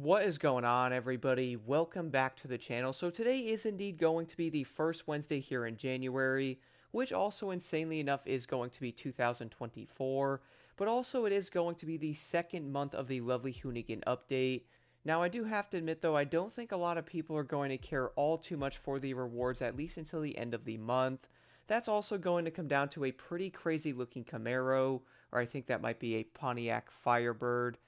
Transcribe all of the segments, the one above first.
What is going on, everybody? Welcome back to the channel. So today is indeed going to be the first Wednesday here in January, which also insanely enough is going to be 2024, but also it is going to be the second month of the lovely Hoonigan update. Now I do have to admit though, I don't think a lot of people are going to care all too much for the rewards, at least until the end of the month. That's also going to come down to a pretty crazy looking Camaro, or I think that might be a Pontiac Firebird.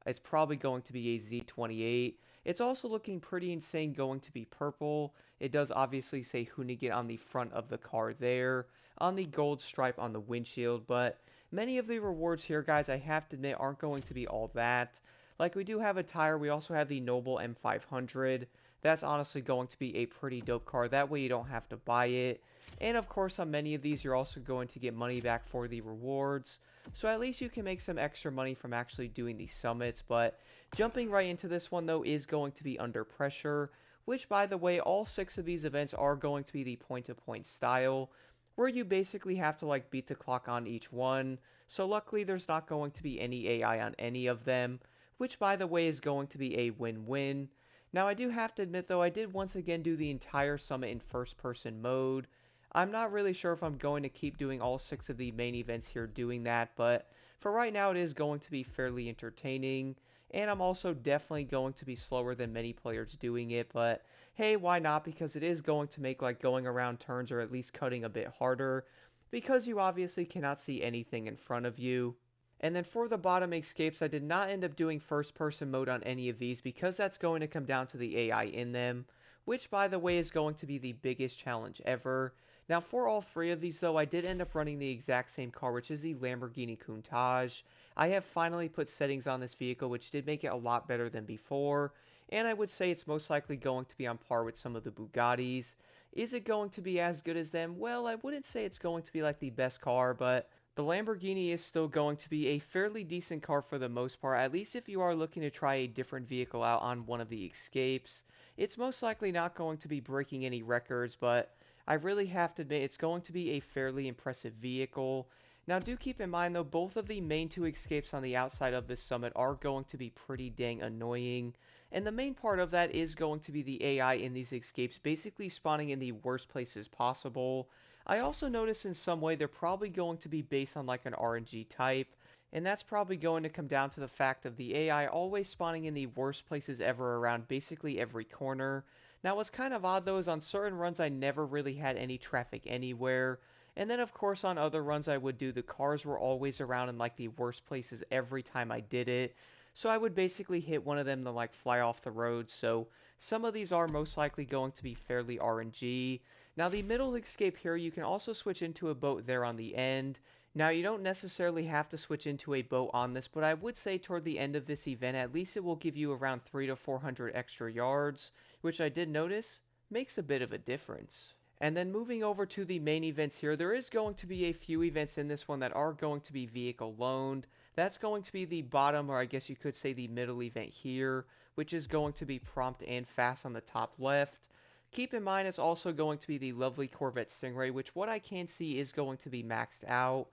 It's probably going to be a Z28. It's also looking pretty insane going to be purple. It does obviously say Hoonigan on the front of the car there, on the gold stripe on the windshield, but many of the rewards here, guys, I have to admit, aren't going to be all that. Like, we do have a tire. We also have the Noble M500. That's honestly going to be a pretty dope car. That way you don't have to buy it. And of course, on many of these, you're also going to get money back for the rewards. So at least you can make some extra money from actually doing these summits. But jumping right into this one, though, is going to be Under Pressure, which, by the way, all 6 of these events are going to be the point-to-point style, where you basically have to, like, beat the clock on each one. So luckily, there's not going to be any AI on any of them, which, by the way, is going to be a win-win. Now, I do have to admit, though, I did once again do the entire summit in first-person mode. I'm not really sure if I'm going to keep doing all 6 of the main events here doing that, but for right now it is going to be fairly entertaining, and I'm also definitely going to be slower than many players doing it, but hey, why not? Because it is going to make like going around turns or at least cutting a bit harder, because you obviously cannot see anything in front of you. And then for the bottom escapes, I did not end up doing first person mode on any of these because that's going to come down to the AI in them, which by the way is going to be the biggest challenge ever. Now for all 3 of these though, I did end up running the exact same car, which is the Lamborghini Countach. I have finally put settings on this vehicle, which did make it a lot better than before, and I would say it's most likely going to be on par with some of the Bugattis. Is it going to be as good as them? Well, I wouldn't say it's going to be like the best car, but the Lamborghini is still going to be a fairly decent car for the most part, at least if you are looking to try a different vehicle out on one of the escapes. It's most likely not going to be breaking any records, but I really have to admit it's going to be a fairly impressive vehicle. Now do keep in mind though, both of the main 2 escapes on the outside of this summit are going to be pretty dang annoying, and the main part of that is going to be the AI in these escapes basically spawning in the worst places possible. I also noticed in some way they're probably going to be based on like an RNG type, and that's probably going to come down to the fact of the AI always spawning in the worst places ever around basically every corner. Now what's kind of odd though is on certain runs I never really had any traffic anywhere, and then of course on other runs I would do, the cars were always around in like the worst places every time I did it. So I would basically hit one of them to like fly off the road. So some of these are most likely going to be fairly RNG. Now the middle escape here, you can also switch into a boat there on the end. Now you don't necessarily have to switch into a boat on this, but I would say toward the end of this event, at least it will give you around 300 to 400 extra yards, which I did notice makes a bit of a difference. And then moving over to the main events here, there is going to be a few events in this one that are going to be vehicle loaned. That's going to be the bottom, or I guess you could say the middle event here, which is going to be prompt and fast on the top left. Keep in mind it's also going to be the lovely Corvette Stingray, which what I can see is going to be maxed out,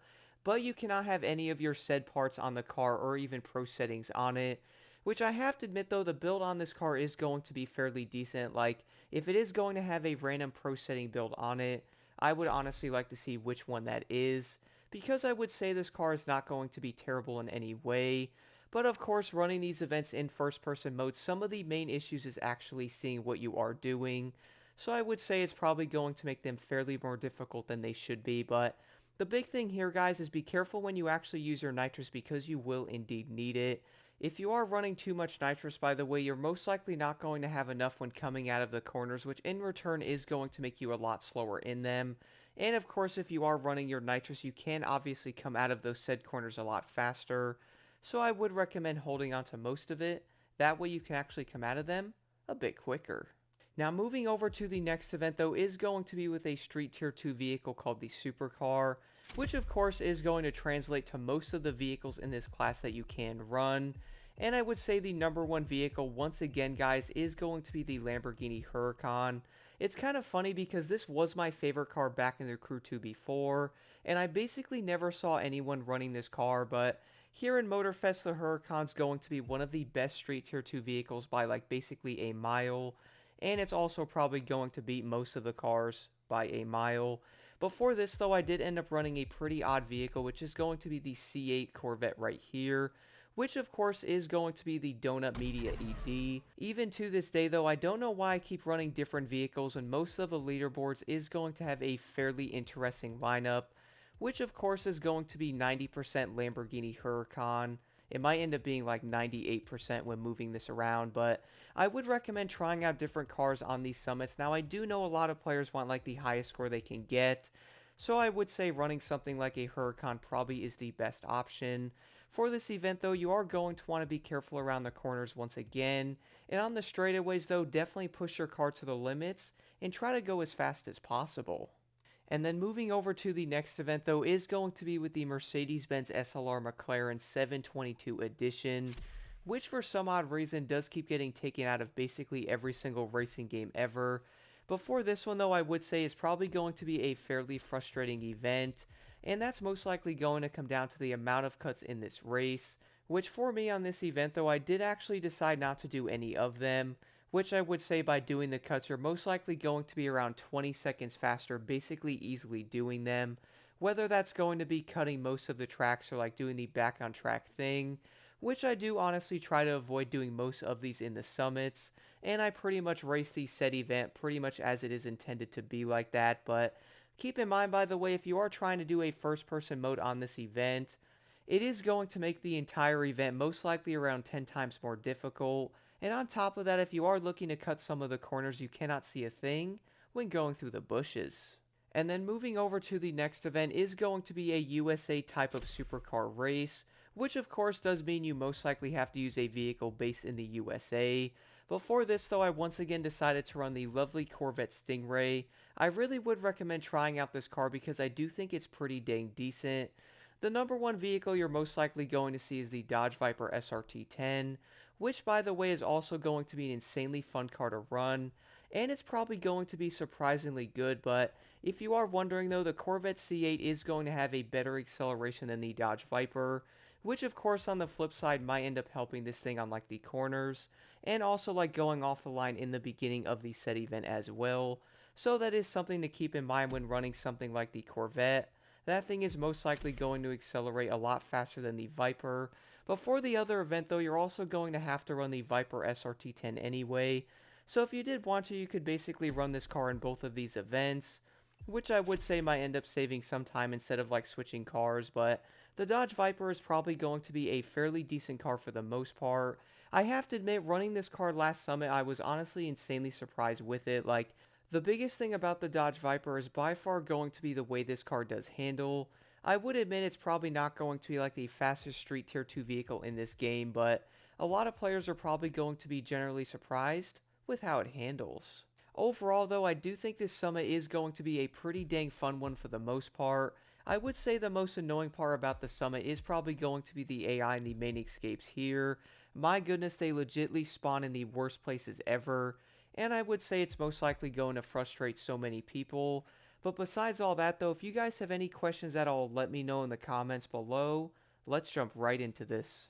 but you cannot have any of your said parts on the car or even pro settings on it. Which I have to admit though, the build on this car is going to be fairly decent. Like, if it is going to have a random pro setting build on it, I would honestly like to see which one that is, because I would say this car is not going to be terrible in any way. But of course, running these events in first person mode, some of the main issues is actually seeing what you are doing. So I would say it's probably going to make them fairly more difficult than they should be. But the big thing here, guys, is be careful when you actually use your nitrous, because you will indeed need it. If you are running too much nitrous, by the way, you're most likely not going to have enough when coming out of the corners, which in return is going to make you a lot slower in them. And of course, if you are running your nitrous, you can obviously come out of those said corners a lot faster. So I would recommend holding on to most of it. That way you can actually come out of them a bit quicker. Now moving over to the next event though is going to be with a street tier 2 vehicle called the Supercar, which of course is going to translate to most of the vehicles in this class that you can run. And I would say the number 1 vehicle once again, guys, is going to be the Lamborghini Huracan. It's kind of funny because this was my favorite car back in the Crew 2 before, and I basically never saw anyone running this car, but Here in Motorfest, the Huracan's going to be one of the best street tier 2 vehicles by like basically a mile, and it's also probably going to beat most of the cars by a mile. Before this though, I did end up running a pretty odd vehicle, which is going to be the C8 Corvette right here, which of course is going to be the Donut Media ED. Even to this day though, I don't know why I keep running different vehicles, and most of the leaderboards is going to have a fairly interesting lineup, which of course is going to be 90% Lamborghini Huracan. It might end up being like 98% when moving this around, but I would recommend trying out different cars on these summits. Now, I do know a lot of players want like the highest score they can get, so I would say running something like a Huracan probably is the best option. For this event though, you are going to want to be careful around the corners once again, and on the straightaways though, definitely push your car to the limits and try to go as fast as possible. And then moving over to the next event, though, is going to be with the Mercedes-Benz SLR McLaren 722 edition, which for some odd reason does keep getting taken out of basically every single racing game ever. Before this one, though, I would say is probably going to be a fairly frustrating event, and that's most likely going to come down to the amount of cuts in this race, which for me on this event, though, I did actually decide not to do any of them, which I would say by doing the cuts are most likely going to be around 20 seconds faster, basically easily doing them. Whether that's going to be cutting most of the tracks or like doing the back on track thing, which I do honestly try to avoid doing most of these in the summits, and I pretty much race the set event pretty much as it is intended to be like that. But keep in mind, by the way, if you are trying to do a first person mode on this event, it is going to make the entire event most likely around 10 times more difficult. And on top of that, if you are looking to cut some of the corners, you cannot see a thing when going through the bushes. And then moving over to the next event is going to be a USA type of supercar race, which of course does mean you most likely have to use a vehicle based in the USA. Before this though, I once again decided to run the lovely Corvette Stingray. I really would recommend trying out this car because I do think it's pretty dang decent. The number one vehicle you're most likely going to see is the Dodge Viper SRT10, which by the way is also going to be an insanely fun car to run, and it's probably going to be surprisingly good. But if you are wondering though, the Corvette C8 is going to have a better acceleration than the Dodge Viper, which of course on the flip side might end up helping this thing on like the corners, and also like going off the line in the beginning of the set event as well. So that is something to keep in mind when running something like the Corvette. That thing is most likely going to accelerate a lot faster than the Viper. But for the other event though, you're also going to have to run the Viper SRT10 anyway. So if you did want to, you could basically run this car in both of these events, which I would say might end up saving some time instead of like switching cars. But the Dodge Viper is probably going to be a fairly decent car for the most part. I have to admit, running this car last summit, I was honestly insanely surprised with it. Like, the biggest thing about the Dodge Viper is by far going to be the way this car does handle. I would admit it's probably not going to be like the fastest street tier 2 vehicle in this game, but a lot of players are probably going to be generally surprised with how it handles. Overall though, I do think this summit is going to be a pretty dang fun one for the most part. I would say the most annoying part about the summit is probably going to be the AI and the main escapes here. My goodness, they legitly spawn in the worst places ever, and I would say it's most likely going to frustrate so many people. But besides all that though, if you guys have any questions at all, let me know in the comments below. Let's jump right into this.